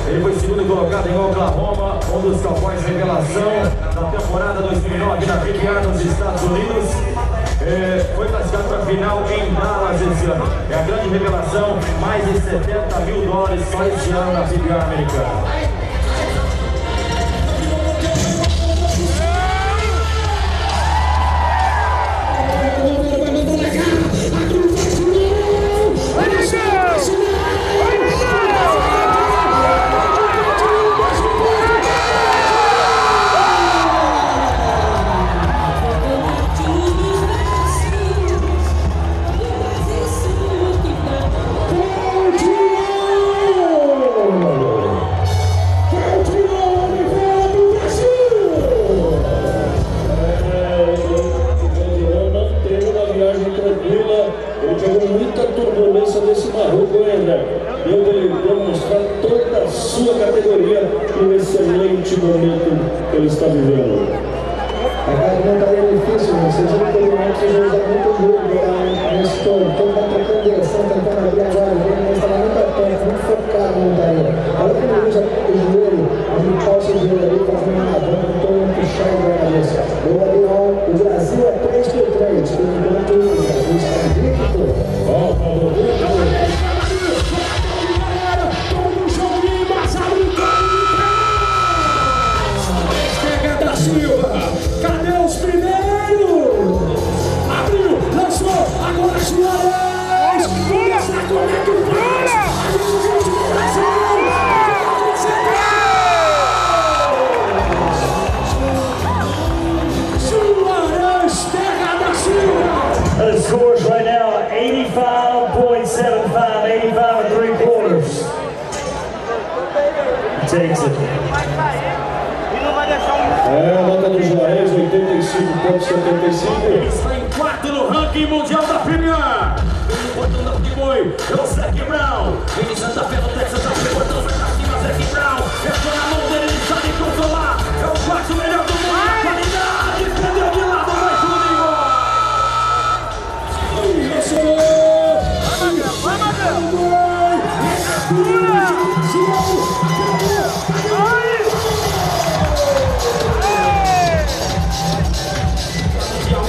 Ele foi segundo colocado em Oklahoma, um dos cowboys revelação da temporada 2009 na PBR nos Estados Unidos. Foi classificado para a final em Dallas esse ano. É a grande revelação, mais de $70 mil só esse ano na PBR americana. Sua categoria e um excelente momento que ele está vivendo. A carga é difícil, você já teve um que já usa muito duro, no estouro, todo mundo trocando direção, tentando abrir agora, mas estava muito atento, muito focado no montaria. A hora que ele usa o joelho, ele passa o joelho ali, fazendo uma banda, todo mundo puxando a cabeça. O Brasil é 3x3, enquanto o Brasil está invicto. Cadê os primeiros? Abriu, lançou, agora Suárez! Começa a conectar! Suárez, terra da Silva! The scores right now are 85.75, 85 3/4. Takes it. A nota do Juarez, 85,75. Ele está em quarto no ranking mundial da Premier. Vem no portão da Futebol, é o Zac Brown. Vem de Santa Fé, no Texas, abre o portão, vai pra cima, Zac Brown. Entrou na mão dele, ele sabe controlar. É o quarto melhor do mundo, a qualidade. Prendeu de lado, vai tudo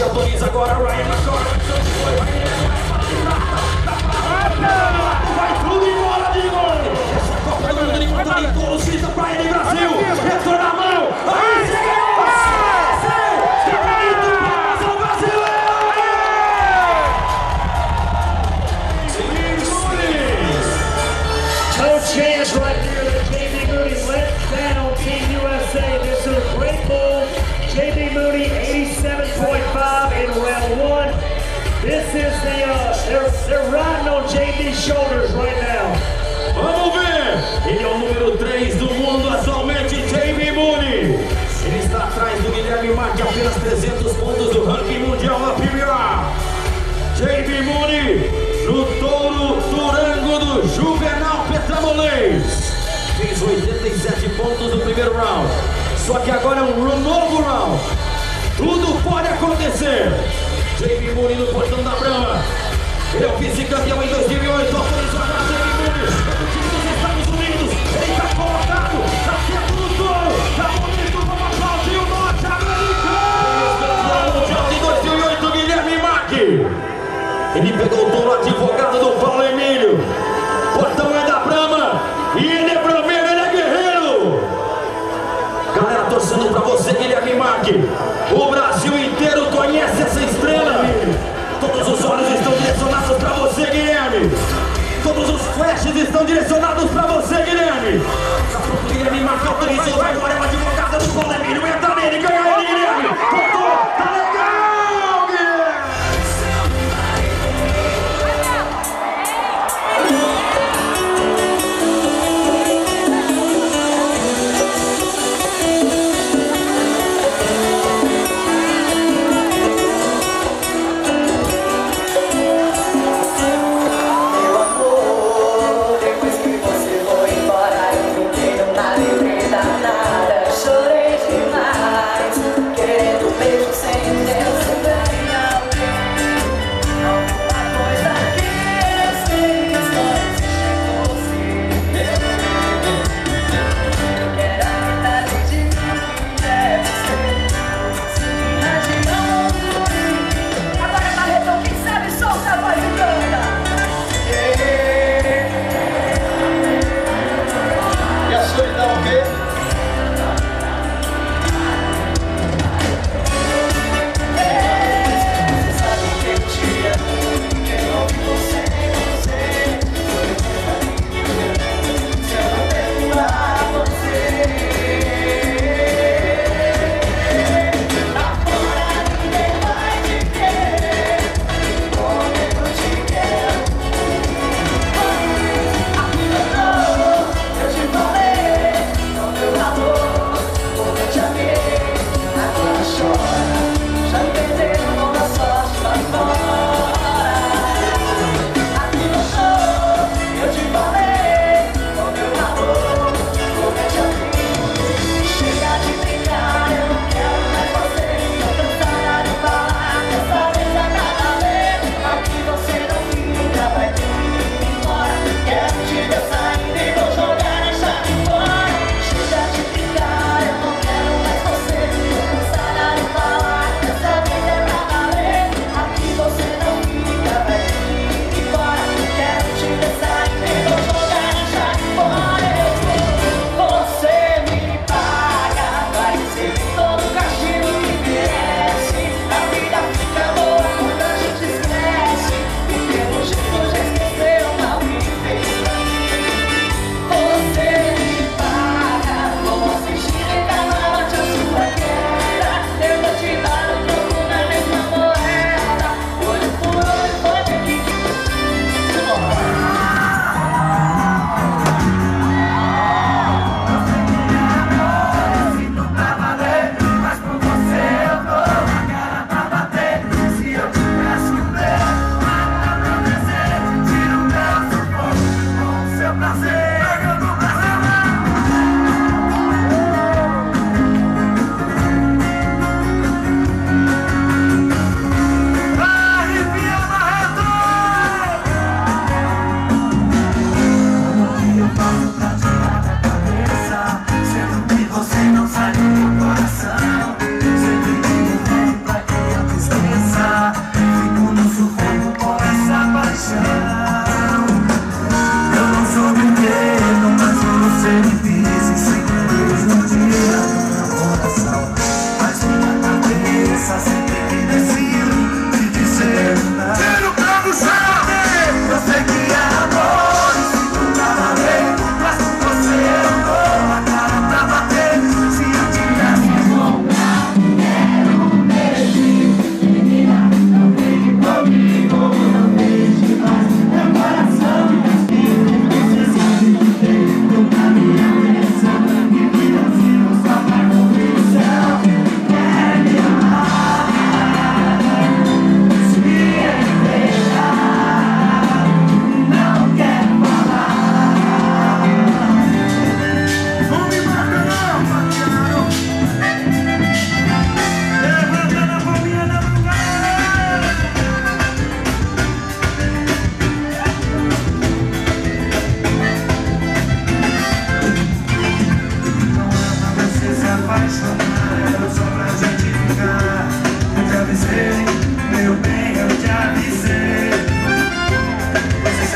autoriza agora Ryan McCormick. Vai tudo embora, Diego! Essa Copa do Mundo ele conta ali, todos grita pra ele, Brasil! Entrou na mão! Aí, No chance right here that JB Mooney let down Team USA. This is a great goal. JB Mooney, 87.5 in round one. This is they're riding on JB's shoulders right now. Vamos ver! Ele é o número 3 do mundo atualmente, JB Mooney. Ele está atrás do Guilherme Marque, apenas 300 pontos do ranking mundial da PBR. JB Mooney no touro Durango do Juvenal Petramolês. Fez 87 pontos no primeiro round. Só que agora é um novo round. Tudo pode acontecer. JB Mooney no portão da Brahma. Ele é o vice-campeão em 2008. Autorizou agora JB Mooney. O time dos Estados Unidos. Ele está colocado. Está dentro do touro. Está bonito. Vamos aplaudir o norte-americano. Campeão mundial de 2008, Guilherme Marque. Ele pegou o touro advogado do Paulo Emílio. Portão é da Brahma. E ele é brameiro, ele é guerreiro. Galera torcendo pra você, Guilherme Marque. O Brasil inteiro conhece essa estrela. Todos os olhos estão direcionados pra você, Guilherme. Todos os flashes estão direcionados pra você, Guilherme. Tá pronto, Guilherme Marque autorizou. Vai embora, é o advogado do Paulo Emílio. Entra nele, ganha ele, Guilherme. Voltou, tá legal, Guilherme.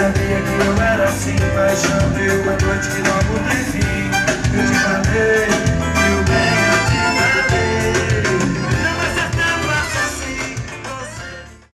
sabia que eu era assim, paixão veio uma noite que logo tem fim. Eu te falei